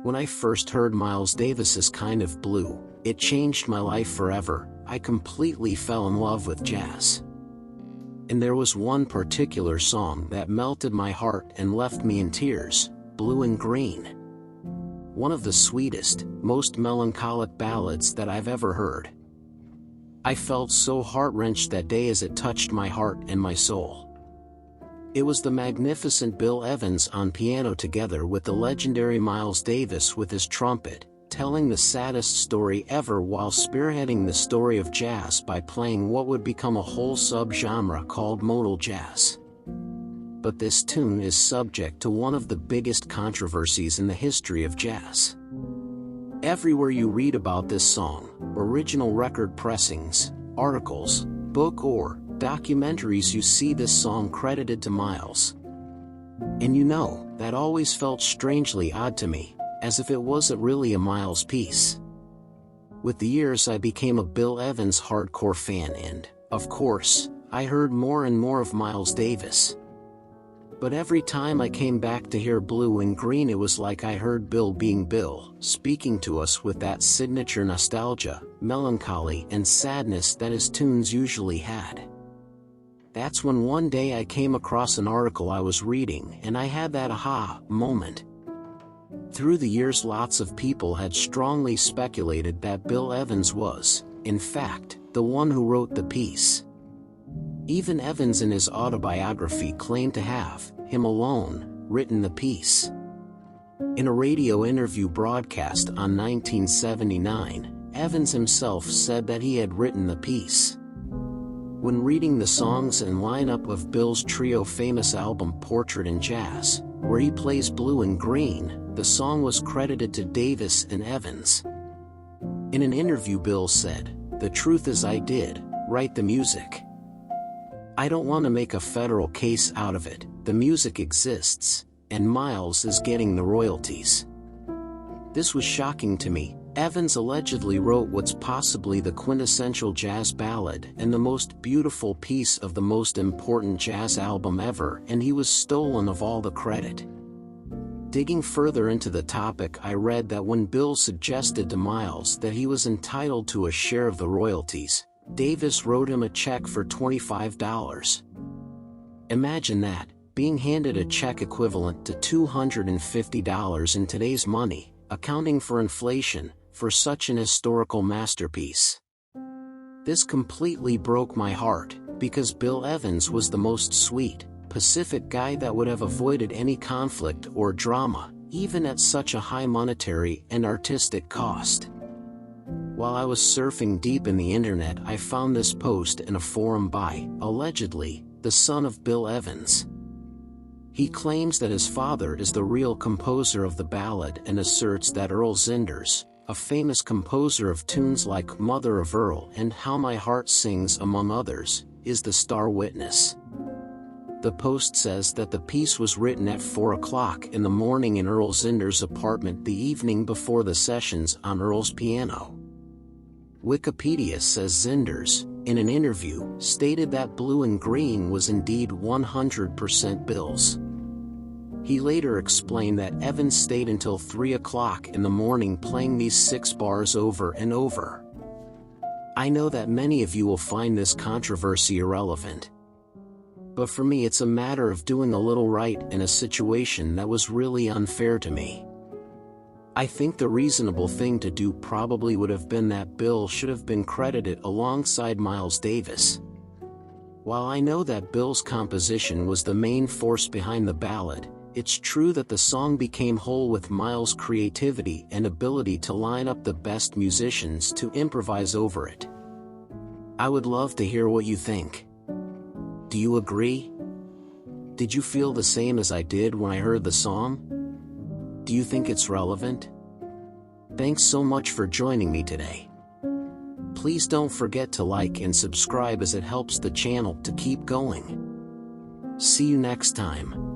When I first heard Miles Davis's Kind of Blue, it changed my life forever. I completely fell in love with jazz. And there was one particular song that melted my heart and left me in tears, Blue and Green. One of the sweetest, most melancholic ballads that I've ever heard. I felt so heart-wrenched that day as it touched my heart and my soul. It was the magnificent Bill Evans on piano together with the legendary Miles Davis with his trumpet, telling the saddest story ever while spearheading the story of jazz by playing what would become a whole sub-genre called modal jazz. But this tune is subject to one of the biggest controversies in the history of jazz. Everywhere you read about this song, original record pressings, articles, book or documentaries, you see this song credited to Miles. And you know, that always felt strangely odd to me, as if it wasn't really a Miles piece. With the years I became a Bill Evans hardcore fan and, of course, I heard more and more of Miles Davis. But every time I came back to hear Blue and Green, it was like I heard Bill being Bill, speaking to us with that signature nostalgia, melancholy and sadness that his tunes usually had. That's when one day I came across an article I was reading and I had that aha moment. Through the years, lots of people had strongly speculated that Bill Evans was, in fact, the one who wrote the piece. Even Evans in his autobiography claimed to have, him alone, written the piece. In a radio interview broadcast on 1979, Evans himself said that he had written the piece. When reading the songs and lineup of Bill's trio famous album Portrait in Jazz, where he plays Blue and Green, the song was credited to Davis and Evans. In an interview, Bill said, "The truth is I did write the music. I don't want to make a federal case out of it. The music exists, and Miles is getting the royalties." This was shocking to me. Evans allegedly wrote what's possibly the quintessential jazz ballad and the most beautiful piece of the most important jazz album ever, and he was stolen of all the credit. Digging further into the topic, I read that when Bill suggested to Miles that he was entitled to a share of the royalties, Davis wrote him a check for $25. Imagine that, being handed a check equivalent to $250 in today's money, accounting for inflation, for such an historical masterpiece. This completely broke my heart, because Bill Evans was the most sweet, pacific guy that would have avoided any conflict or drama, even at such a high monetary and artistic cost. While I was surfing deep in the internet, I found this post in a forum by, allegedly, the son of Bill Evans. He claims that his father is the real composer of the ballad and asserts that Earl Zinders, a famous composer of tunes like Mother of Earl and How My Heart Sings among others, is the star witness. The post says that the piece was written at 4 o'clock in the morning in Earl Zinders' apartment the evening before the sessions on Earl's piano. Wikipedia says Zinders, in an interview, stated that Blue and Green was indeed 100% Bill's. He later explained that Evans stayed until 3 o'clock in the morning playing these 6 bars over and over. I know that many of you will find this controversy irrelevant. But for me, it's a matter of doing a little right in a situation that was really unfair to me. I think the reasonable thing to do probably would have been that Bill should have been credited alongside Miles Davis. While I know that Bill's composition was the main force behind the ballad, it's true that the song became whole with Miles' creativity and ability to line up the best musicians to improvise over it. I would love to hear what you think. Do you agree? Did you feel the same as I did when I heard the song? Do you think it's relevant? Thanks so much for joining me today. Please don't forget to like and subscribe as it helps the channel to keep going. See you next time.